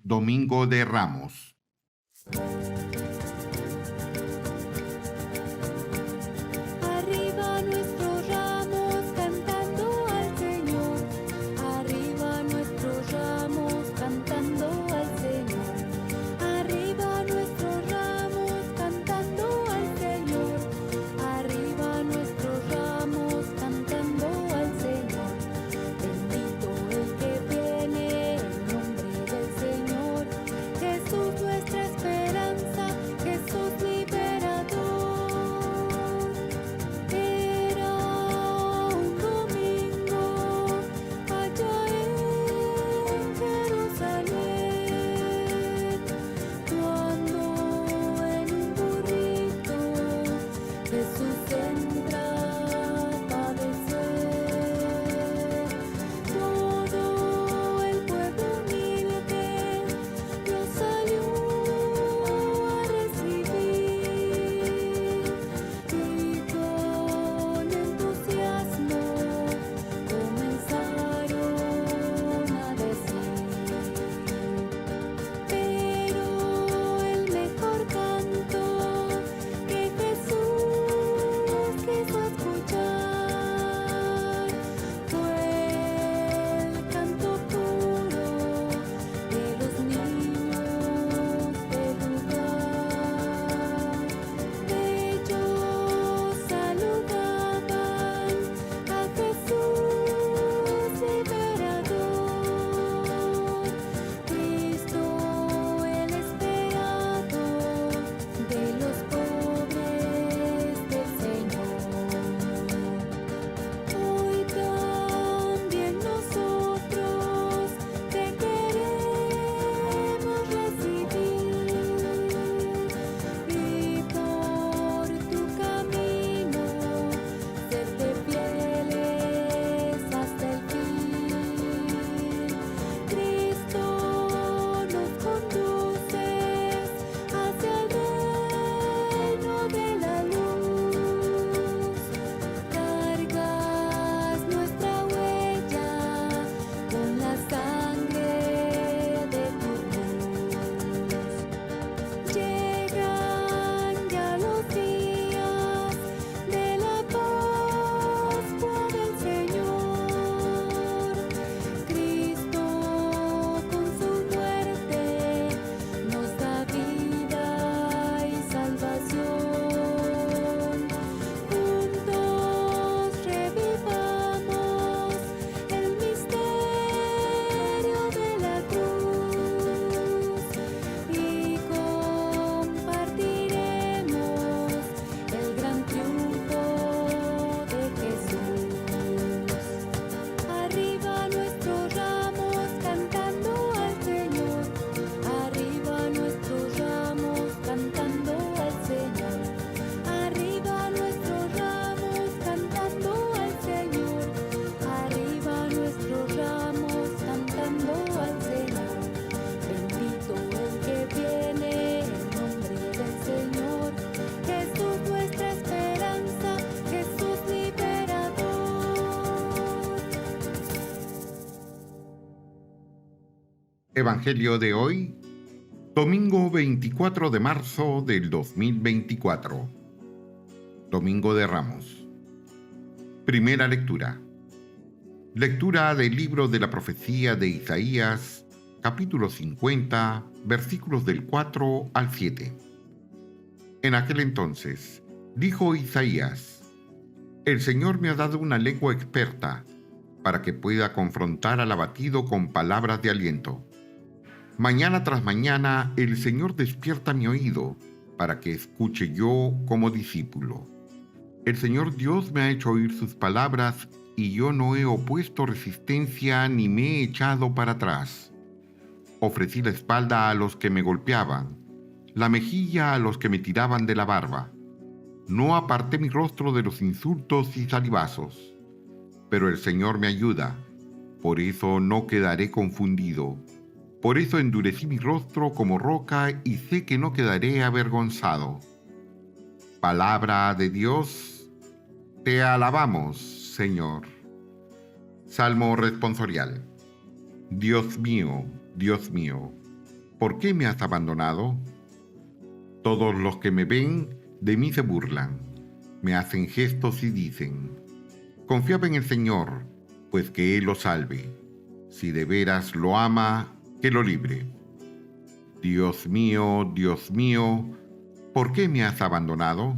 Domingo de Ramos. Arriba nuestros ramos cantando al Señor. Arriba nuestros ramos cantando al Señor. Arriba nuestros ramos cantando al Señor. Arriba nuestros ramos cantando al Señor. Bendito el que viene en nombre del Señor. Jesús nuestra esperanza, Jesús liberador. Era un domingo allá en Jerusalén, cuando en un burrito Jesús entra a padecer. Todo el pueblo humilde lo salió a recibir y con entusiasmo comenzaron a decir. Pero el mejor canto que Jesús quiso escuchar fue el canto puro de los niños del lugar. Ellos saludaban a Jesús liberador, Cristo el esperado de los pobres del Señor. Hoy también nosotros te queremos recibir y por tu camino serte fieles hasta el fin. Cristo, nos conduces hacia el reino de la luz. Cargas nuestra huella con la sangre de tu cruz. Llegan ya los días de la Pascua del Señor. Cristo con su muerte nos da vida y salvación. Juntos revivamos el misterio de la cruz y compartiremos el gran triunfo de Jesús. Arriba nuestros ramos cantando al Señor. Arriba nuestros ramos cantando al Señor. Arriba nuestros ramos cantando al Señor. Arriba nuestros ramos cantando al Señor. Bendito el que viene en nombre del Señor. Jesús nuestra esperanza, Jesús liberador. Evangelio de hoy, domingo 24 de marzo del 2024. Domingo de Ramos. Primera lectura. Lectura del libro de la profecía de Isaías, capítulo 50, versículos del 4 al 7. En aquel entonces, dijo Isaías: El Señor me ha dado una lengua experta, para que pueda confrontar al abatido con palabras de aliento. Mañana tras mañana, el Señor despierta mi oído, para que escuche yo como discípulo. El Señor Dios me ha hecho oír sus palabras, y yo no he opuesto resistencia ni me he echado para atrás. Ofrecí la espalda a los que me golpeaban, la mejilla a los que me tiraban de la barba. No aparté mi rostro de los insultos y salivazos. Pero el Señor me ayuda, por eso no quedaré confundido. Por eso endurecí mi rostro como roca y sé que no quedaré avergonzado. Palabra de Dios, te alabamos, Señor. Salmo responsorial. Dios mío, ¿por qué me has abandonado? Todos los que me ven de mí se burlan, me hacen gestos y dicen: confiaba en el Señor, pues que Él lo salve. Si de veras lo ama, que lo libre. Dios mío, ¿por qué me has abandonado?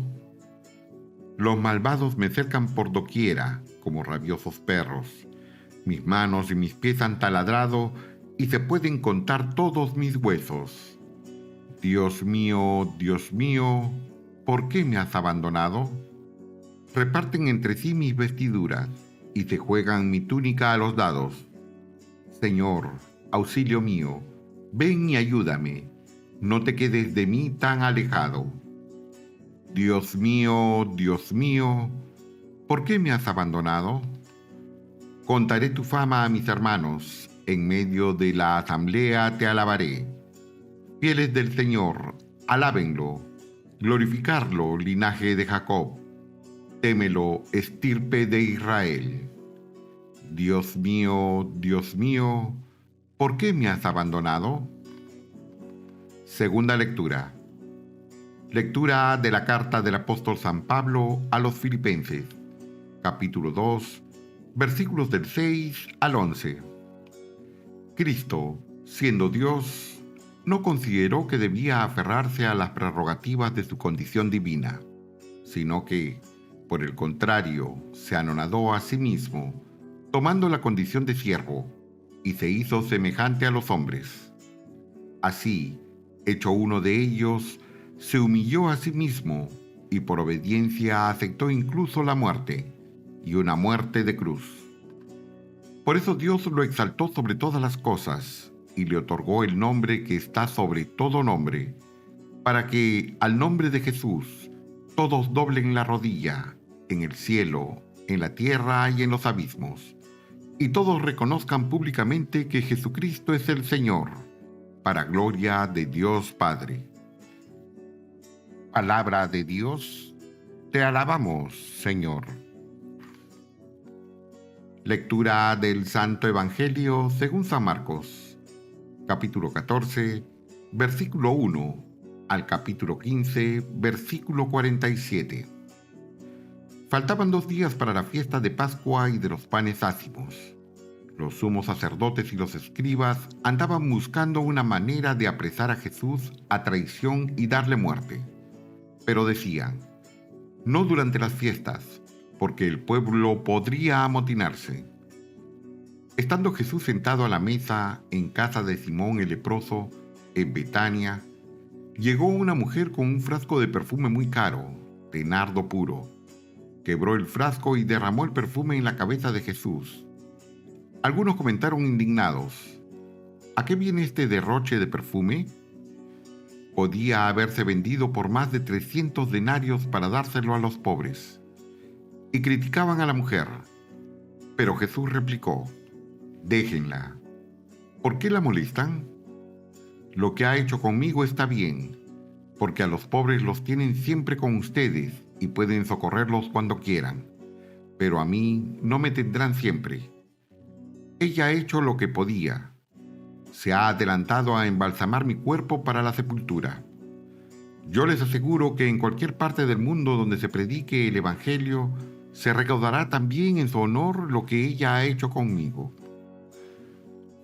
Los malvados me cercan por doquiera, como rabiosos perros. Mis manos y mis pies han taladrado y se pueden contar todos mis huesos. Dios mío, ¿por qué me has abandonado? Reparten entre sí mis vestiduras y se juegan mi túnica a los dados. Señor, auxilio mío, ven y ayúdame, no te quedes de mí tan alejado. Dios mío, ¿por qué me has abandonado? Contaré tu fama a mis hermanos, en medio de la asamblea te alabaré. Fieles del Señor, alábenlo, glorificarlo, linaje de Jacob. Témelo, estirpe de Israel. Dios mío, ¿por qué me has abandonado? Segunda lectura. Lectura de la carta del apóstol San Pablo a los Filipenses, capítulo 2, versículos del 6 al 11. Cristo, siendo Dios, no consideró que debía aferrarse a las prerrogativas de su condición divina, sino que, por el contrario, se anonadó a sí mismo, tomando la condición de siervo, y se hizo semejante a los hombres. Así, hecho uno de ellos, se humilló a sí mismo y por obediencia aceptó incluso la muerte, y una muerte de cruz. Por eso Dios lo exaltó sobre todas las cosas y le otorgó el nombre que está sobre todo nombre, para que al nombre de Jesús todos doblen la rodilla, en el cielo, en la tierra y en los abismos, y todos reconozcan públicamente que Jesucristo es el Señor, para gloria de Dios Padre. Palabra de Dios, te alabamos, Señor. Lectura del Santo Evangelio según San Marcos, capítulo 14, versículo 1 al capítulo 15, versículo 47. Faltaban 2 días para la fiesta de Pascua y de los panes ácimos. Los sumos sacerdotes y los escribas andaban buscando una manera de apresar a Jesús a traición y darle muerte. Pero decían: no durante las fiestas, porque el pueblo podría amotinarse. Estando Jesús sentado a la mesa en casa de Simón el leproso, en Betania, llegó una mujer con un frasco de perfume muy caro, de nardo puro. Quebró el frasco y derramó el perfume en la cabeza de Jesús. Algunos comentaron indignados: ¿a qué viene este derroche de perfume? Podía haberse vendido por más de 300 denarios para dárselo a los pobres. Y criticaban a la mujer. Pero Jesús replicó: déjenla. ¿Por qué la molestan? Lo que ha hecho conmigo está bien, porque a los pobres los tienen siempre con ustedes y pueden socorrerlos cuando quieran, pero a mí no me tendrán siempre. Ella ha hecho lo que podía. Se ha adelantado a embalsamar mi cuerpo para la sepultura. Yo les aseguro que en cualquier parte del mundo donde se predique el Evangelio, se recaudará también en su honor lo que ella ha hecho conmigo.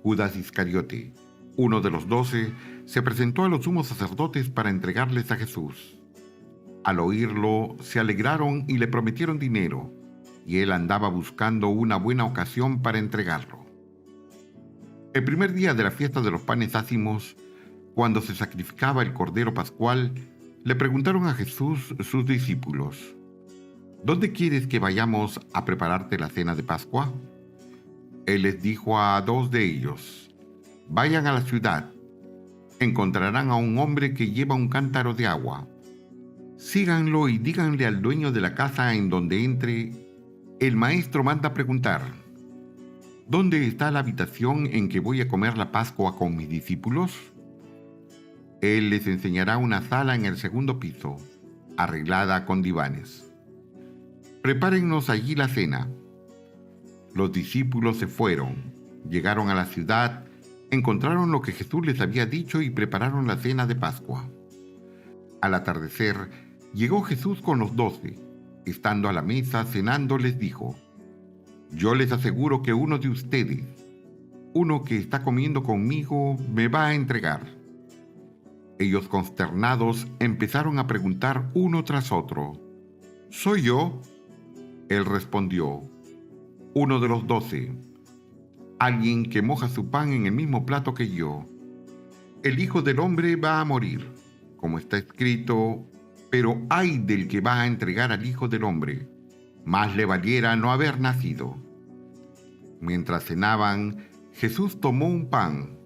Judas Iscariote, uno de los 12, se presentó a los sumos sacerdotes para entregarles a Jesús. Al oírlo, se alegraron y le prometieron dinero, y él andaba buscando una buena ocasión para entregarlo. El primer día de la fiesta de los panes ácimos, cuando se sacrificaba el cordero pascual, le preguntaron a Jesús sus discípulos: ¿dónde quieres que vayamos a prepararte la cena de Pascua? Él les dijo a 2 de ellos: vayan a la ciudad, encontrarán a un hombre que lleva un cántaro de agua. Síganlo y díganle al dueño de la casa en donde entre: el maestro manda preguntar, ¿dónde está la habitación en que voy a comer la Pascua con mis discípulos? Él les enseñará una sala en el 2º piso, arreglada con divanes. Prepárennos allí la cena. Los discípulos se fueron, llegaron a la ciudad encontraron lo que Jesús les había dicho y prepararon la cena de Pascua. Al atardecer, llegó Jesús con los 12. Estando a la mesa cenando, les dijo: Yo les aseguro que uno de ustedes, uno que está comiendo conmigo, me va a entregar. Ellos, consternados, empezaron a preguntar uno tras otro: ¿Soy yo? Él respondió: uno de los 12, alguien que moja su pan en el mismo plato que yo. El Hijo del Hombre va a morir, como está escrito, pero ay del que va a entregar al Hijo del Hombre. Más le valiera no haber nacido. Mientras cenaban, Jesús tomó un pan,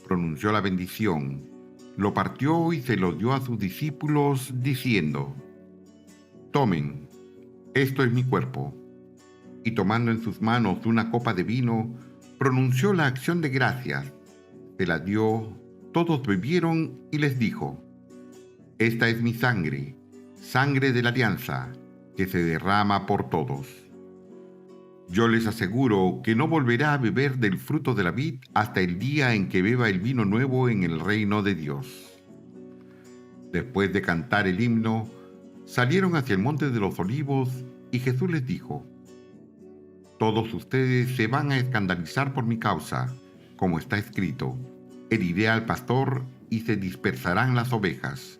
pronunció la bendición, lo partió y se lo dio a sus discípulos, diciendo: Tomen, esto es mi cuerpo. Y tomando en sus manos una copa de vino, pronunció la acción de gracias, se la dio, todos bebieron y les dijo: Esta es mi sangre, sangre de la alianza, que se derrama por todos. Yo les aseguro que no volverá a beber del fruto de la vid hasta el día en que beba el vino nuevo en el reino de Dios. Después de cantar el himno, salieron hacia el monte de los olivos y Jesús les dijo: Todos ustedes se van a escandalizar por mi causa, como está escrito: heriré al pastor y se dispersarán las ovejas.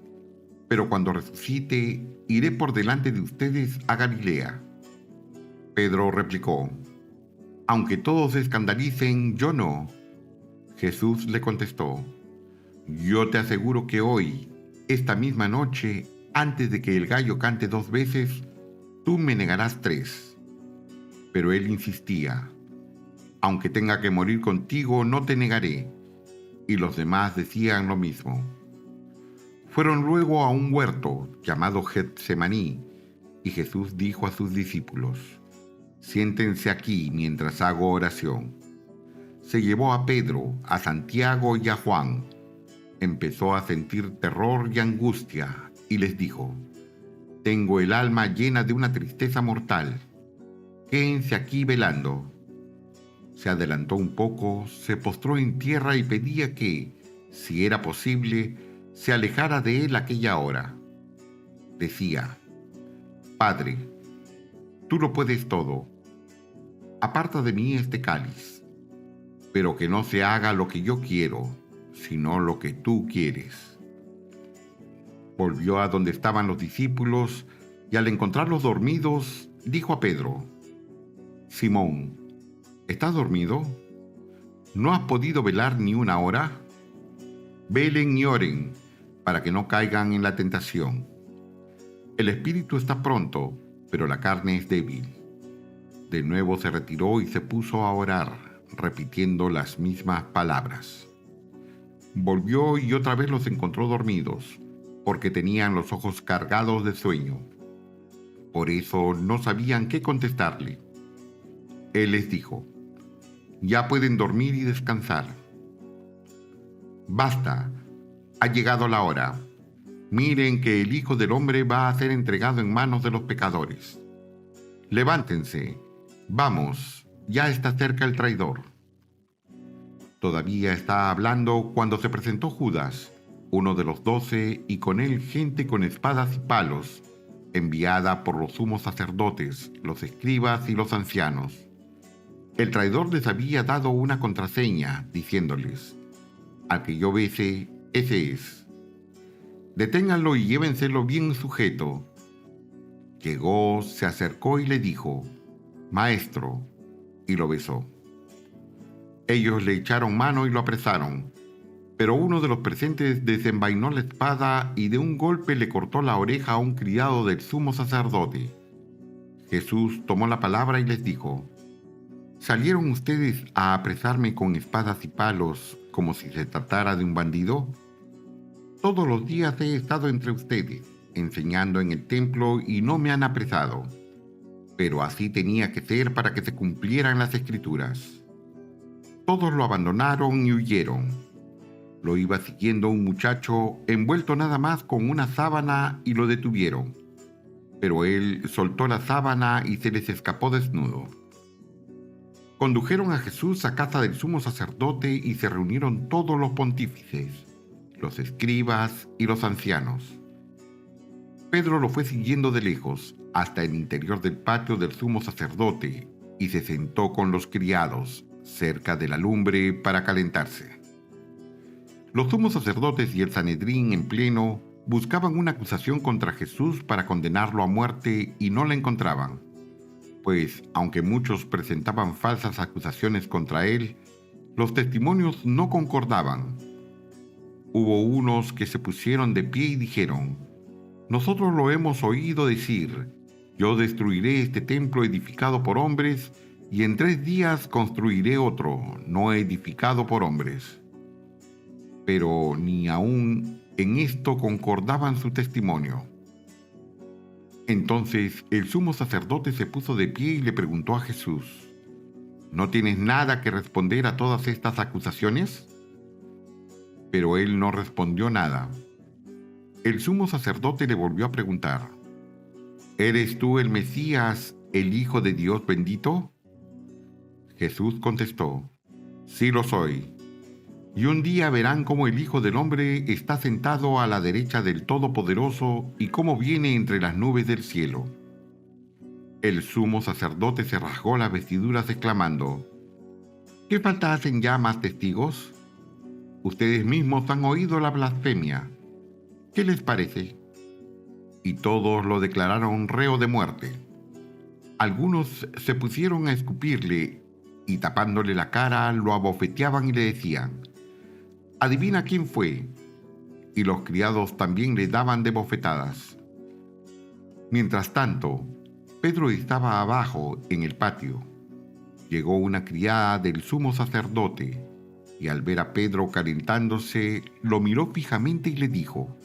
Pero cuando resucite, iré por delante de ustedes a Galilea. Pedro replicó: Aunque todos se escandalicen, yo no. Jesús le contestó: Yo te aseguro que hoy, esta misma noche, antes de que el gallo cante 2 veces, tú me negarás 3. Pero él insistía: Aunque tenga que morir contigo, no te negaré. Y los demás decían lo mismo. Fueron luego a un huerto llamado Getsemaní, y Jesús dijo a sus discípulos: Siéntense aquí mientras hago oración. Se llevó a Pedro, a Santiago y a Juan. Empezó a sentir terror y angustia, y les dijo: Tengo el alma llena de una tristeza mortal. Quédense aquí velando. Se adelantó un poco, se postró en tierra y pedía que, si era posible, se alejara de él aquella hora. Decía: Padre, tú lo puedes todo. Aparta de mí este cáliz, pero que no se haga lo que yo quiero, sino lo que tú quieres. Volvió a donde estaban los discípulos y al encontrarlos dormidos, dijo a Pedro: Simón, ¿estás dormido? ¿No has podido velar ni una hora? Velen y oren, para que no caigan en la tentación. El espíritu está pronto, pero la carne es débil. De nuevo se retiró y se puso a orar, repitiendo las mismas palabras. Volvió y otra vez los encontró dormidos, porque tenían los ojos cargados de sueño. Por eso no sabían qué contestarle. Él les dijo: Ya pueden dormir y descansar. Basta, ha llegado la hora. Miren que el Hijo del Hombre va a ser entregado en manos de los pecadores. Levántense, vamos, ya está cerca el traidor. Todavía estaba hablando cuando se presentó Judas, uno de los 12, y con él gente con espadas y palos, enviada por los sumos sacerdotes, los escribas y los ancianos. El traidor les había dado una contraseña, diciéndoles: Al que yo bese, ese es. Deténganlo y llévenselo bien sujeto. Llegó, se acercó y le dijo: Maestro, y lo besó. Ellos le echaron mano y lo apresaron, pero uno de los presentes desenvainó la espada y de un golpe le cortó la oreja a un criado del sumo sacerdote. Jesús tomó la palabra y les dijo: ¿Salieron ustedes a apresarme con espadas y palos como si se tratara de un bandido? Todos los días he estado entre ustedes, enseñando en el templo y no me han apresado. Pero así tenía que ser para que se cumplieran las Escrituras. Todos lo abandonaron y huyeron. Lo iba siguiendo un muchacho envuelto nada más con una sábana y lo detuvieron. Pero él soltó la sábana y se les escapó desnudo. Condujeron a Jesús a casa del sumo sacerdote y se reunieron todos los pontífices, los escribas y los ancianos. Pedro lo fue siguiendo de lejos hasta el interior del patio del sumo sacerdote y se sentó con los criados cerca de la lumbre para calentarse. Los sumos sacerdotes y el Sanedrín en pleno buscaban una acusación contra Jesús para condenarlo a muerte y no la encontraban, pues aunque muchos presentaban falsas acusaciones contra él, los testimonios no concordaban. Hubo unos que se pusieron de pie y dijeron: «Nosotros lo hemos oído decir, yo destruiré este templo edificado por hombres y en 3 días construiré otro, no edificado por hombres». Pero ni aún en esto concordaban su testimonio. Entonces el sumo sacerdote se puso de pie y le preguntó a Jesús: «¿No tienes nada que responder a todas estas acusaciones?». Pero él no respondió nada. El sumo sacerdote le volvió a preguntar: «¿Eres tú el Mesías, el Hijo de Dios bendito?». Jesús contestó: «Sí lo soy. Y un día verán cómo el Hijo del Hombre está sentado a la derecha del Todopoderoso y cómo viene entre las nubes del cielo». El sumo sacerdote se rasgó las vestiduras exclamando: «¿Qué falta hacen ya más testigos? Ustedes mismos han oído la blasfemia. ¿Qué les parece?». Y todos lo declararon reo de muerte. Algunos se pusieron a escupirle y tapándole la cara lo abofeteaban y le decían: «Adivina quién fue». Y los criados también le daban de bofetadas. Mientras tanto, Pedro estaba abajo en el patio. Llegó una criada del sumo sacerdote y al ver a Pedro calentándose, lo miró fijamente y le dijo: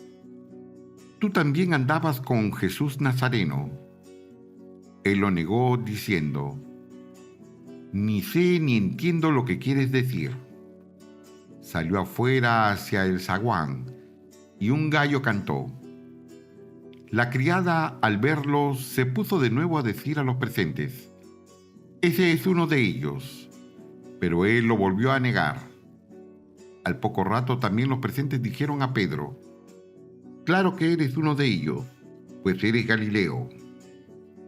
«¿Tú también andabas con Jesús Nazareno?». Él lo negó diciendo: «Ni sé ni entiendo lo que quieres decir». Salió afuera hacia el zaguán y un gallo cantó. La criada, al verlo, se puso de nuevo a decir a los presentes: «Ese es uno de ellos». Pero él lo volvió a negar. Al poco rato también los presentes dijeron a Pedro: «Claro que eres uno de ellos, pues eres Galileo».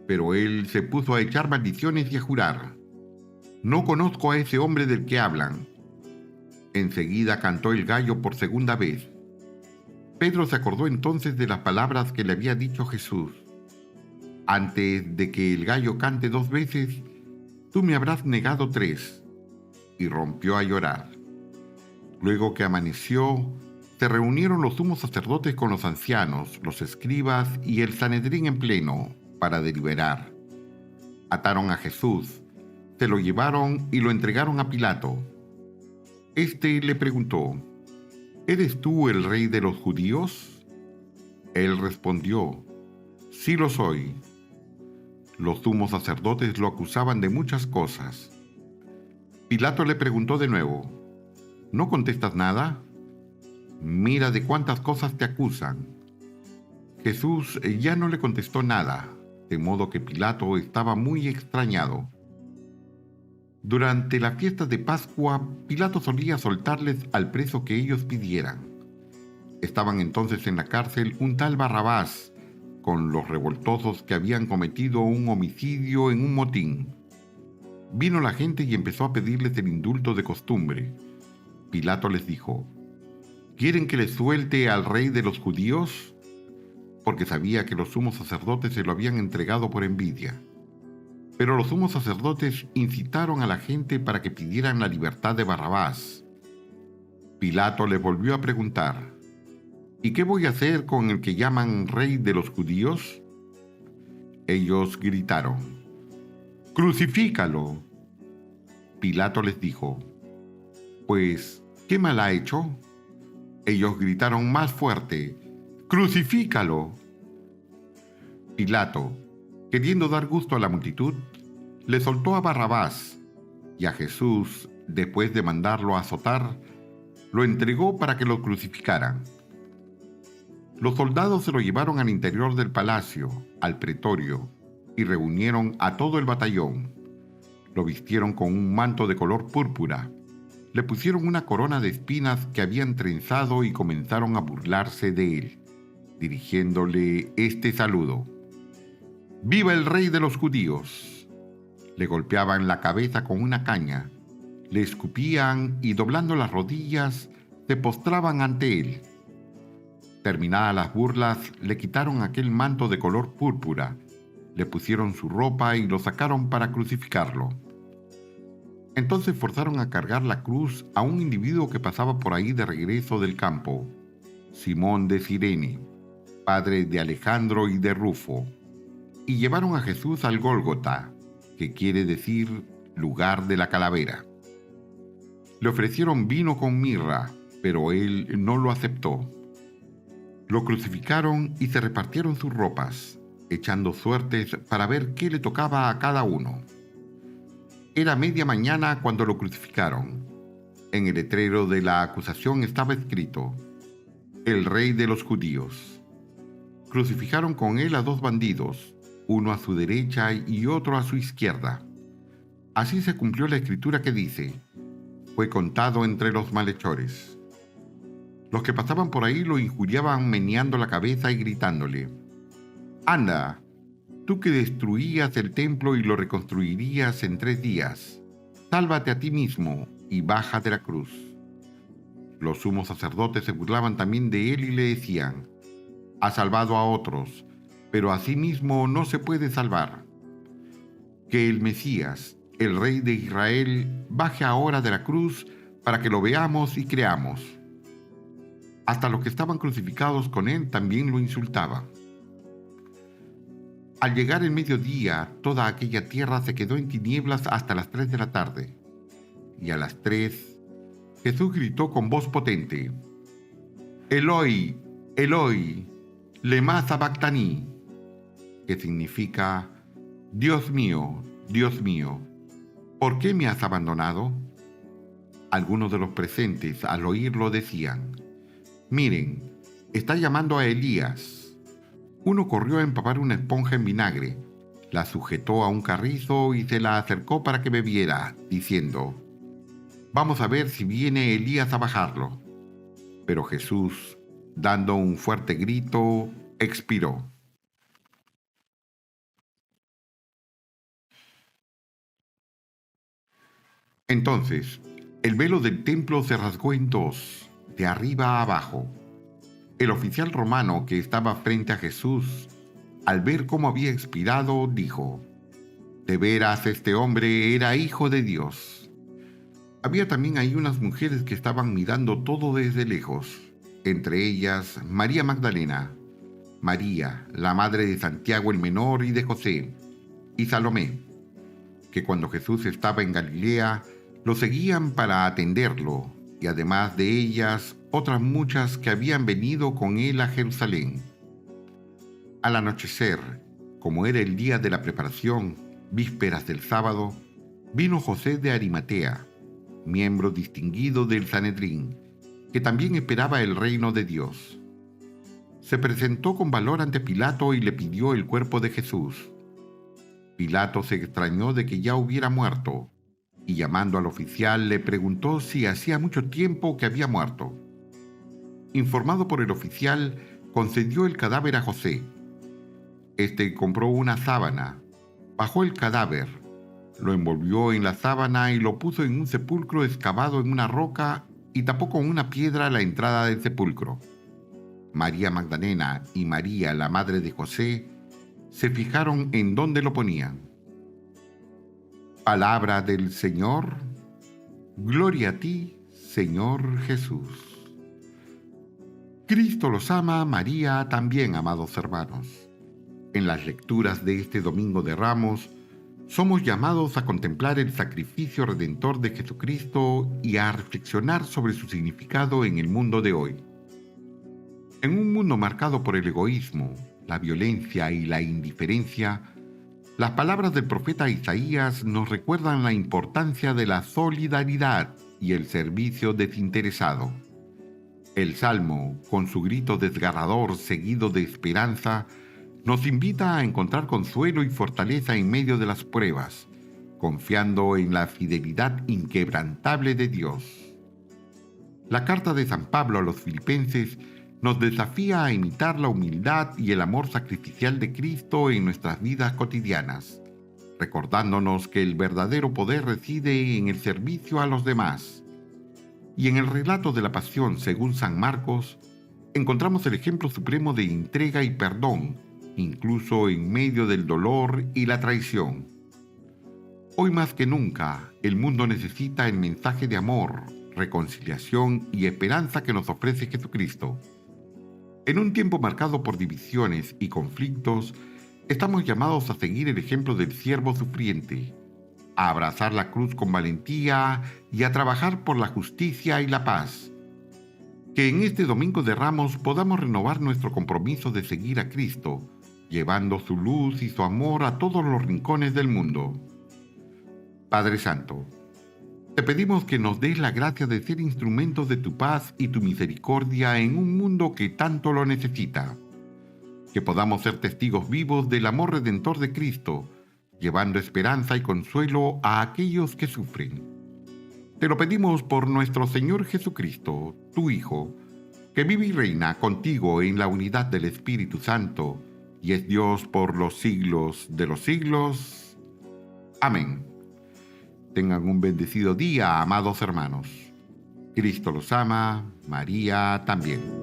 Pero él se puso a echar maldiciones y a jurar: «No conozco a ese hombre del que hablan». Enseguida cantó el gallo por segunda vez. Pedro se acordó entonces de las palabras que le había dicho Jesús: «Antes de que el gallo cante 2 veces, tú me habrás negado 3». Y rompió a llorar. Luego que amaneció, se reunieron los sumos sacerdotes con los ancianos, los escribas y el Sanedrín en pleno para deliberar. Ataron a Jesús, se lo llevaron y lo entregaron a Pilato. Este le preguntó: «¿Eres tú el rey de los judíos?». Él respondió: «Sí lo soy». Los sumos sacerdotes lo acusaban de muchas cosas. Pilato le preguntó de nuevo: «¿No contestas nada? Mira de cuántas cosas te acusan». Jesús ya no le contestó nada, de modo que Pilato estaba muy extrañado. Durante la fiesta de Pascua, Pilato solía soltarles al preso que ellos pidieran. Estaban entonces en la cárcel un tal Barrabás, con los revoltosos que habían cometido un homicidio en un motín. Vino la gente y empezó a pedirles el indulto de costumbre. Pilato les dijo: «¿Quieren que les suelte al rey de los judíos?», porque sabía que los sumos sacerdotes se lo habían entregado por envidia. Pero los sumos sacerdotes incitaron a la gente para que pidieran la libertad de Barrabás. Pilato les volvió a preguntar: «¿Y qué voy a hacer con el que llaman rey de los judíos?». Ellos gritaron: «¡Crucifícalo!». Pilato les dijo: «Pues, ¿qué mal ha hecho?». Ellos gritaron más fuerte: «¡Crucifícalo!». Pilato, queriendo dar gusto a la multitud, le soltó a Barrabás, y a Jesús, después de mandarlo a azotar, lo entregó para que lo crucificaran. Los soldados se lo llevaron al interior del palacio, al pretorio, y reunieron a todo el batallón. Lo vistieron con un manto de color púrpura. Le pusieron una corona de espinas que habían trenzado y comenzaron a burlarse de él, dirigiéndole este saludo: ¡Viva el rey de los judíos! Le golpeaban la cabeza con una caña, le escupían y, doblando las rodillas, se postraban ante él. Terminadas las burlas, le quitaron aquel manto de color púrpura, le pusieron su ropa y lo sacaron para crucificarlo. Entonces forzaron a cargar la cruz a un individuo que pasaba por ahí de regreso del campo, Simón de Cirene, padre de Alejandro y de Rufo, y llevaron a Jesús al Gólgota, que quiere decir lugar de la calavera. Le ofrecieron vino con mirra, pero él no lo aceptó. Lo crucificaron y se repartieron sus ropas, echando suertes para ver qué le tocaba a cada uno. Era media mañana cuando lo crucificaron. En el letrero de la acusación estaba escrito: El rey de los judíos. Crucificaron con él a 2 bandidos, uno a su derecha y otro a su izquierda. Así se cumplió la escritura que dice: fue contado entre los malhechores. Los que pasaban por ahí lo injuriaban meneando la cabeza y gritándole: ¡Anda! Tú que destruías el templo y lo reconstruirías en 3 días, sálvate a ti mismo y baja de la cruz. Los sumos sacerdotes se burlaban también de él y le decían: ha salvado a otros, pero a sí mismo no se puede salvar. Que el Mesías, el Rey de Israel, baje ahora de la cruz para que lo veamos y creamos. Hasta los que estaban crucificados con él también lo insultaban. Al llegar el mediodía, toda aquella tierra se quedó en tinieblas hasta las 3 de la tarde. Y a las 3, Jesús gritó con voz potente: Eloi, Eloi, lema sabactani, que significa: Dios mío, ¿por qué me has abandonado? Algunos de los presentes, al oírlo, decían: miren, está llamando a Elías. Uno corrió a empapar una esponja en vinagre, la sujetó a un carrizo y se la acercó para que bebiera, diciendo: vamos a ver si viene Elías a bajarlo. Pero Jesús, dando un fuerte grito, expiró. Entonces, el velo del templo se rasgó en 2, de arriba a abajo. El oficial romano que estaba frente a Jesús, al ver cómo había expirado, dijo: de veras este hombre era hijo de Dios. Había también ahí unas mujeres que estaban mirando todo desde lejos, entre ellas María Magdalena, María, la madre de Santiago el Menor y de José, y Salomé, que cuando Jesús estaba en Galilea lo seguían para atenderlo, y además de ellas otras muchas que habían venido con él a Jerusalén. Al anochecer, como era el día de la preparación, vísperas del sábado, vino José de Arimatea, miembro distinguido del Sanedrín, que también esperaba el reino de Dios. Se presentó con valor ante Pilato y le pidió el cuerpo de Jesús. Pilato se extrañó de que ya hubiera muerto, y llamando al oficial le preguntó si hacía mucho tiempo que había muerto. Informado por el oficial, concedió el cadáver a José. Este compró una sábana, bajó el cadáver, lo envolvió en la sábana y lo puso en un sepulcro excavado en una roca y tapó con una piedra la entrada del sepulcro. María Magdalena y María, la madre de José, se fijaron en dónde lo ponían. Palabra del Señor. Gloria a ti, Señor Jesús. Cristo los ama, María también, amados hermanos. En las lecturas de este Domingo de Ramos, somos llamados a contemplar el sacrificio redentor de Jesucristo y a reflexionar sobre su significado en el mundo de hoy. En un mundo marcado por el egoísmo, la violencia y la indiferencia, las palabras del profeta Isaías nos recuerdan la importancia de la solidaridad y el servicio desinteresado. El Salmo, con su grito desgarrador seguido de esperanza, nos invita a encontrar consuelo y fortaleza en medio de las pruebas, confiando en la fidelidad inquebrantable de Dios. La carta de San Pablo a los Filipenses nos desafía a imitar la humildad y el amor sacrificial de Cristo en nuestras vidas cotidianas, recordándonos que el verdadero poder reside en el servicio a los demás. Y en el relato de la Pasión según San Marcos, encontramos el ejemplo supremo de entrega y perdón, incluso en medio del dolor y la traición. Hoy más que nunca, el mundo necesita el mensaje de amor, reconciliación y esperanza que nos ofrece Jesucristo. En un tiempo marcado por divisiones y conflictos, estamos llamados a seguir el ejemplo del siervo sufriente, a abrazar la cruz con valentía y a trabajar por la justicia y la paz. Que en este Domingo de Ramos podamos renovar nuestro compromiso de seguir a Cristo, llevando su luz y su amor a todos los rincones del mundo. Padre Santo, te pedimos que nos des la gracia de ser instrumentos de tu paz y tu misericordia en un mundo que tanto lo necesita. Que podamos ser testigos vivos del amor redentor de Cristo, llevando esperanza y consuelo a aquellos que sufren. Te lo pedimos por nuestro Señor Jesucristo, tu Hijo, que vive y reina contigo en la unidad del Espíritu Santo, y es Dios por los siglos de los siglos. Amén. Tengan un bendecido día, amados hermanos. Cristo los ama, María también.